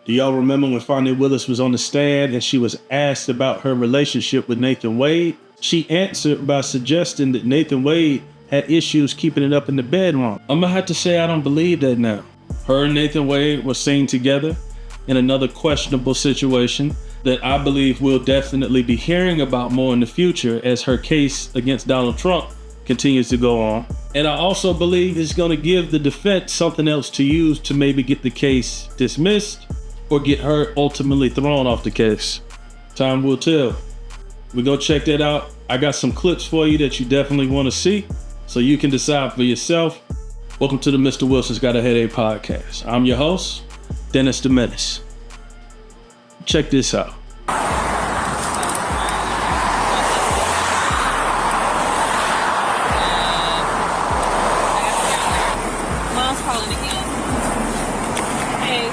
Do y'all remember when Fani Willis was on the stand and she was asked about her relationship with Nathen Wade? She answered by suggesting that Nathen Wade had issues keeping it up in the bedroom. I'm gonna have to say I don't believe that now. Her and Nathen Wade were seen together in another questionable situation that I believe we'll definitely be hearing about more in the future as her case against Donald Trump continues to go on. And I also believe it's gonna give the defense something else to use to maybe get the case dismissed or get her ultimately thrown off the case. Time will tell. We go check that out. I got some clips for you that you definitely wanna see so you can decide for yourself. Welcome to the Mr. Wilson's Got a Headache podcast. I'm your host, Dennis the Menace. Check this out. Mom's calling again. Hey.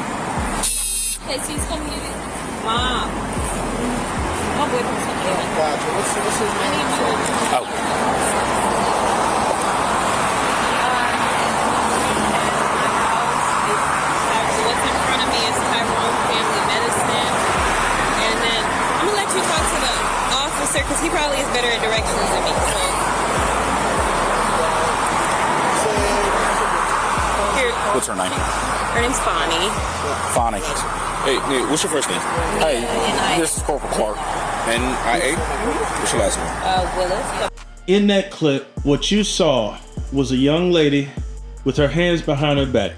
Hey, so he's coming to get it? Mom. My boyfriend's coming to get it. Gotcha. What's his name? I need you. Oh. What's in front of me is Tyrone Family Medicine. And then I'm going to let you talk to the officer because he probably is better at directions than me. So. Here. What's her name? Her name's Fani. Fani. Hey, what's your first name? Hey, this is Corporal Clark. N-I-A? What's your last name? Willis. In that clip, what you saw was a young lady with her hands behind her back.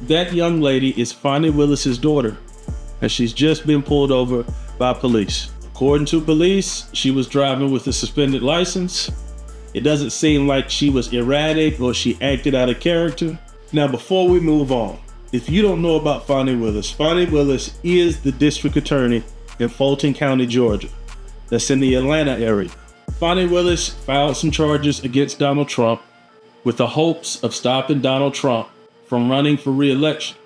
That young lady is Fani Willis's daughter, and she's just been pulled over by police. According to police, she was driving with a suspended license. It doesn't seem like she was erratic or she acted out of character. Now, before we move on, if you don't know about Fani Willis is the district attorney in Fulton County, Georgia. That's in the Atlanta area. Fani Willis filed some charges against Donald Trump with the hopes of stopping Donald Trump from running for re-election.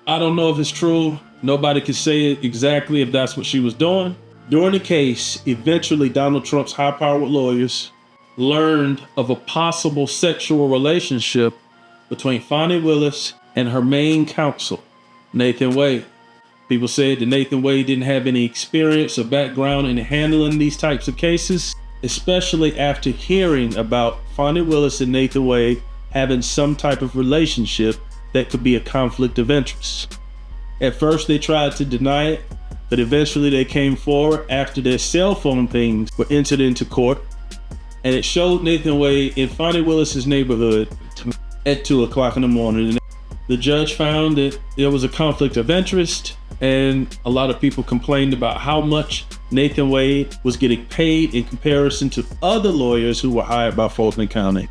I don't know if it's true. Nobody can say it exactly if that's what she was doing. During the case, eventually Donald Trump's high-powered lawyers learned of a possible sexual relationship between Fani Willis and her main counsel, Nathen Wade. People said that Nathen Wade didn't have any experience or background in handling these types of cases, especially after hearing about Fani Willis and Nathen Wade having some type of relationship that could be a conflict of interest. At first they tried to deny it, but eventually they came forward after their cell phone pings were entered into court, and it showed Nathen Wade in Fani Willis's neighborhood at 2 o'clock in the morning. The judge found that there was a conflict of interest, and a lot of people complained about how much Nathen Wade was getting paid in comparison to other lawyers who were hired by Fulton County.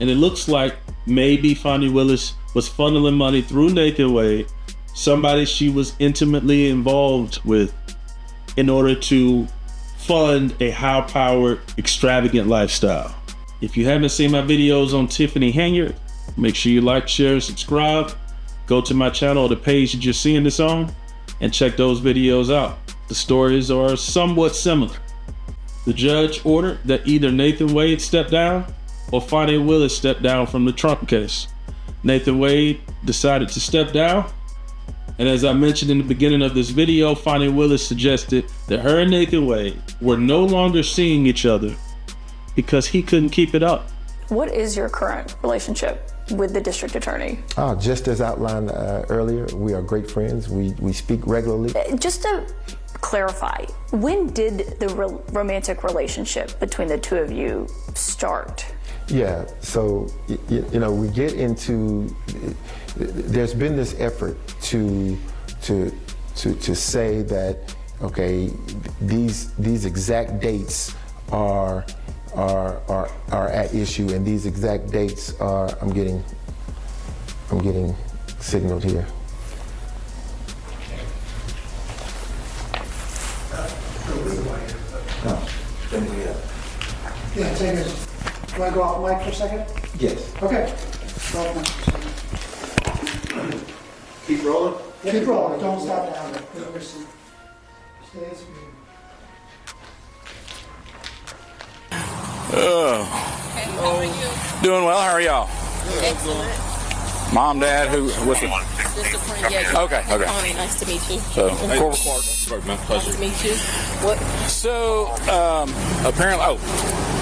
And it looks like maybe Fani Willis was funneling money through Nathen Wade, somebody she was intimately involved with, in order to fund a high-powered, extravagant lifestyle. If you haven't seen my videos on Tiffany Hanyard, make sure you like, share, and subscribe. Go to my channel or the page that you're seeing this on and check those videos out. The stories are somewhat similar. The judge ordered that either Nathen Wade step down or Fani Willis step down from the Trump case. Nathen Wade decided to step down, and as I mentioned in the beginning of this video, Fani Willis suggested that her and Nathen Wade were no longer seeing each other because he couldn't keep it up. What is your current relationship with the district attorney? Just as outlined earlier, we are great friends. We speak regularly. Just to clarify, when did the romantic relationship between the two of you start? Yeah, so, we get into, there's been this effort to say that, okay, these exact dates are at issue, and these exact dates are, I'm getting signaled here. Yeah, take it. You want to go off mic for a second? Yes. Okay. Go off mic for a second. Keep rolling? Yeah, keep rolling. Don't stop down there. Stay as Oh. Hey, how are you? Doing well, how are y'all? Excellent. Mom, Dad, what's it? Just a friend, yeah. Okay. Fani, nice to meet you. So, Corporal Clark. Sorry, man. Nice to meet you. What? So, apparently,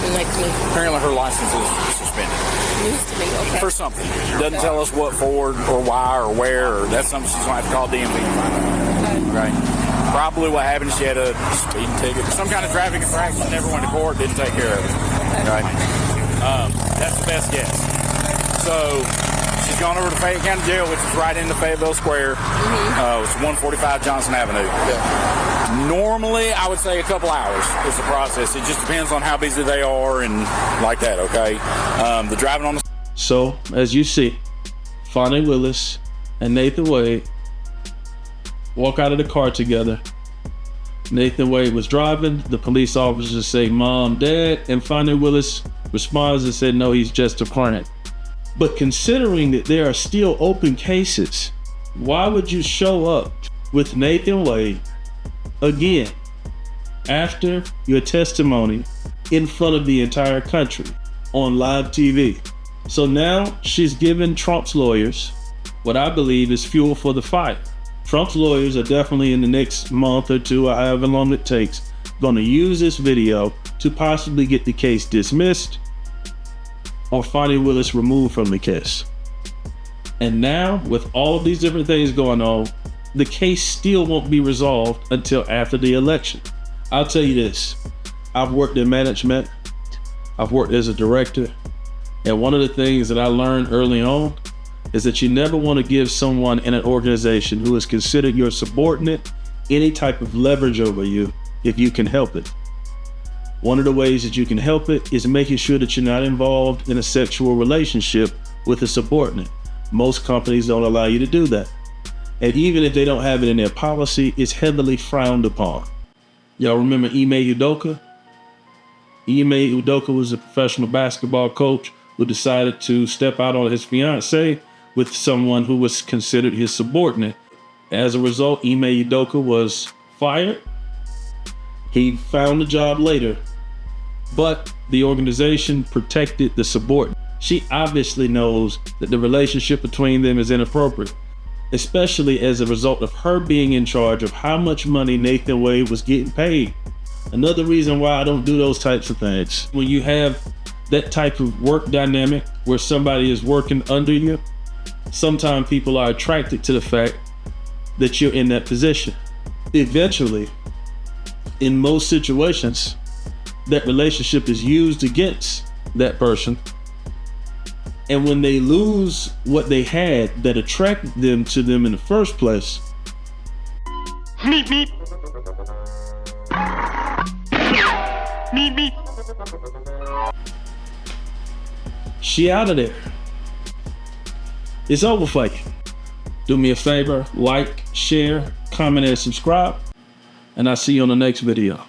Nice to meet you. apparently her license is suspended. News to me, okay. For something. Doesn't tell us what for or why or where, or that's something she's going to have to call DMV to find out. Right. Probably what happened, she had a speeding ticket, some kind of traffic infraction, never went to court, didn't take care of it. Right. That's the best guess. So she's gone over to Fayette County Jail, which is right into Fayetteville Square. It's 145 Johnson Avenue. Yeah. Normally, I would say a couple hours is the process. It just depends on how busy they are and like that, okay? The driving on the... So, as you see, Fani Willis and Nathen Wade walk out of the car together. Nathen Wade was driving. The police officers say, Mom, Dad, and Fani Willis responds and said, no, he's just a friend. But considering that there are still open cases, why would you show up with Nathen Wade again after your testimony in front of the entire country on live TV? So now she's given Trump's lawyers what I believe is fuel for the fire. Trump's lawyers are definitely in the next month or two, or however long it takes, going to use this video to possibly get the case dismissed or Fani Willis removed from the case. And now, with all of these different things going on, the case still won't be resolved until after the election. I'll tell you this, I've worked in management, I've worked as a director, and one of the things that I learned early on is that you never want to give someone in an organization who is considered your subordinate any type of leverage over you if you can help it. One of the ways that you can help it is making sure that you're not involved in a sexual relationship with a subordinate. Most companies don't allow you to do that. And even if they don't have it in their policy, it's heavily frowned upon. Y'all remember Ime Udoka? Ime Udoka was a professional basketball coach who decided to step out on his fiancée with someone who was considered his subordinate. As a result, Ime Udoka was fired. He found a job later, but the organization protected the subordinate. She obviously knows that the relationship between them is inappropriate, especially as a result of her being in charge of how much money Nathen Wade was getting paid. Another reason why I don't do those types of things. When you have that type of work dynamic where somebody is working under you, sometimes people are attracted to the fact that you're in that position. Eventually, in most situations, that relationship is used against that person. And when they lose what they had that attracted them to them in the first place, Meep meep. Meep meep. she out of there. It's over for you. Do me a favor, like, share, comment, and subscribe, and I'll see you on the next video.